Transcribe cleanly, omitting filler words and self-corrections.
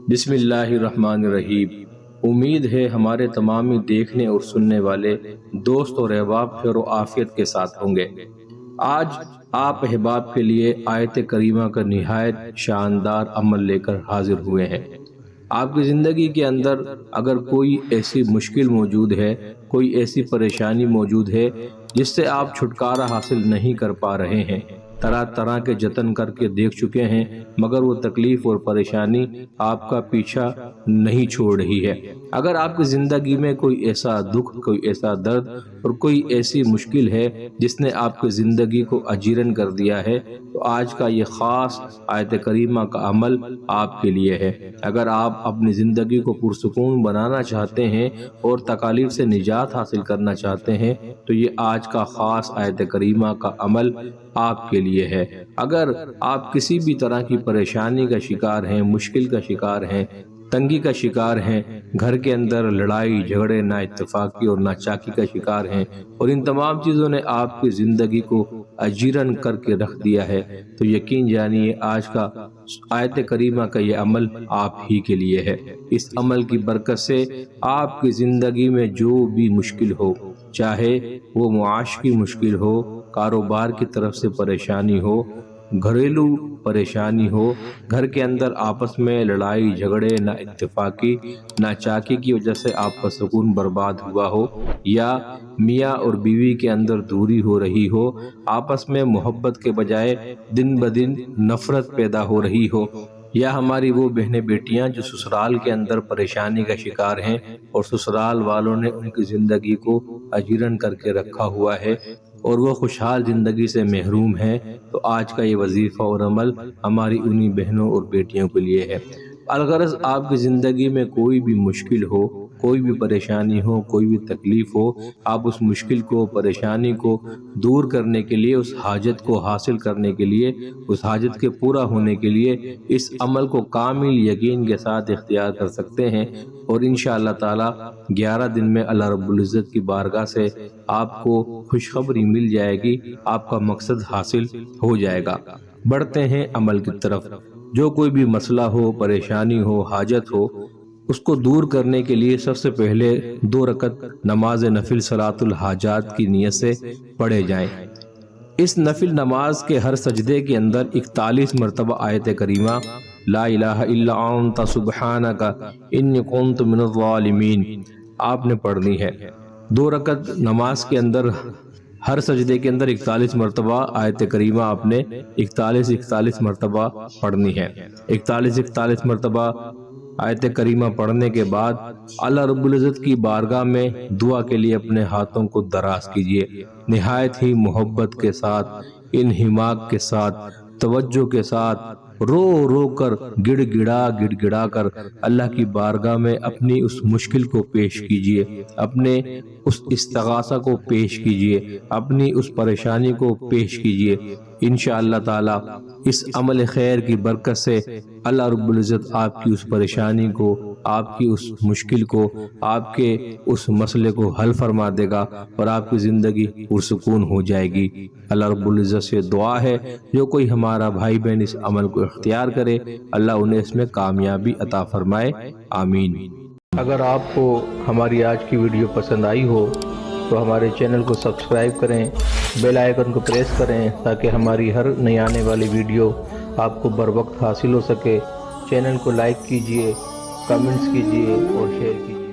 بسم اللہ الرحمن الرحیم۔ امید ہے ہمارے تمامی دیکھنے اور سننے والے دوست اور احباب خیر و عافیت کے ساتھ ہوں گے۔ آج آپ احباب کے لیے آیت کریمہ کا نہایت شاندار عمل لے کر حاضر ہوئے ہیں۔ آپ کی زندگی کے اندر اگر کوئی ایسی مشکل موجود ہے، کوئی ایسی پریشانی موجود ہے جس سے آپ چھٹکارا حاصل نہیں کر پا رہے ہیں، طرح طرح کے جتن کر کے دیکھ چکے ہیں، مگر وہ تکلیف اور پریشانی آپ کا پیچھا نہیں چھوڑ رہی ہے۔ اگر آپ کی زندگی میں کوئی ایسا دکھ، کوئی ایسا درد اور کوئی ایسی مشکل ہے جس نے آپ کی زندگی کو اجیرن کر دیا ہے، تو آج کا یہ خاص آیت کریمہ کا عمل آپ کے لیے ہے۔ اگر آپ اپنی زندگی کو پرسکون بنانا چاہتے ہیں اور تکالیف سے نجات حاصل کرنا چاہتے ہیں تو یہ آج کا خاص آیت کریمہ کا عمل آپ کے لیے ہے۔ اگر آپ کسی بھی طرح کی پریشانی کا شکار ہیں، مشکل کا شکار ہیں، تنگی کا شکار ہیں، گھر کے اندر لڑائی جھگڑے، نا اتفاقی اور ناچاکی کا شکار ہیں اور ان تمام چیزوں نے آپ کی زندگی کو اجیرن کر کے رکھ دیا ہے، تو یقین جانیے آج کا آیت کریمہ کا یہ عمل آپ ہی کے لیے ہے۔ اس عمل کی برکت سے آپ کی زندگی میں جو بھی مشکل ہو، چاہے وہ معاش کی مشکل ہو، کاروبار کی طرف سے پریشانی ہو، گھریلو پریشانی ہو، گھر کے اندر آپس میں لڑائی جھگڑے، نا اتفاقی ناچاکی کی وجہ سے آپ کا سکون برباد ہوا ہو، یا میاں اور بیوی کے اندر دوری ہو رہی ہو، آپس میں محبت کے بجائے دن بدن نفرت پیدا ہو رہی ہو، یا ہماری وہ بہنیں بیٹیاں جو سسرال کے اندر پریشانی کا شکار ہیں اور سسرال والوں نے ان کی زندگی کو اجیرن کر کے رکھا ہوا ہے اور وہ خوشحال زندگی سے محروم ہیں، تو آج کا یہ وظیفہ اور عمل ہماری انہی بہنوں اور بیٹیوں کے لیے ہے۔ الغرض آپ کی زندگی میں کوئی بھی مشکل ہو، کوئی بھی پریشانی ہو، کوئی بھی تکلیف ہو، آپ اس مشکل کو، پریشانی کو دور کرنے کے لیے، اس حاجت کو حاصل کرنے کے لیے، اس حاجت کے پورا ہونے کے لیے اس عمل کو کامل یقین کے ساتھ اختیار کر سکتے ہیں، اور انشاءاللہ تعالی 11 دن میں اللہ رب العزت کی بارگاہ سے آپ کو خوشخبری مل جائے گی، آپ کا مقصد حاصل ہو جائے گا۔ بڑھتے ہیں عمل کی طرف۔ جو کوئی بھی مسئلہ ہو، پریشانی ہو، حاجت ہو، اس کو دور کرنے کے لیے سب سے پہلے 2 رکعت نماز نفل صلاۃ الحاجات کی نیت سے پڑھے جائیں۔ اس نفل نماز کے ہر سجدے کے اندر 41 مرتبہ آیت کریمہ لا الہ الا انت سبحانک انی کنت من الظالمین آپ نے پڑھنی ہے۔ 2 رکعت نماز کے اندر ہر سجدے کے اندر 41 مرتبہ آیت کریمہ آپ نے 41 مرتبہ پڑھنی ہے۔ 41 مرتبہ آیت کریمہ پڑھنے کے بعد اللہ رب العزت کی بارگاہ میں دعا کے لیے اپنے ہاتھوں کو دراز کیجئے، نہایت ہی محبت کے ساتھ، انہماک کے ساتھ، توجہ کے ساتھ، رو رو کر، گڑ گڑا کر اللہ کی بارگاہ میں اپنی اس مشکل کو پیش کیجئے، اپنے اس استغاثہ کو پیش کیجئے، اپنی اس پریشانی کو پیش کیجئے۔ انشاءاللہ تعالی اس عمل خیر کی برکت سے اللہ رب العزت آپ کی اس پریشانی کو، آپ کی اس مشکل کو، آپ کے اس مسئلے کو حل فرما دے گا اور آپ کی زندگی پرسکون ہو جائے گی۔ اللہ رب العزت سے دعا ہے جو کوئی ہمارا بھائی بہن اس عمل کو اختیار کرے، اللہ انہیں اس میں کامیابی عطا فرمائے، آمین۔ اگر آپ کو ہماری آج کی ویڈیو پسند آئی ہو تو ہمارے چینل کو سبسکرائب کریں، بیل آئیکن کو پریس کریں تاکہ ہماری ہر نئی آنے والی ویڈیو آپ کو بر وقت حاصل ہو سکے۔ چینل کو لائک کیجئے، کمنٹس کیجئے اور شیئر کیجئے۔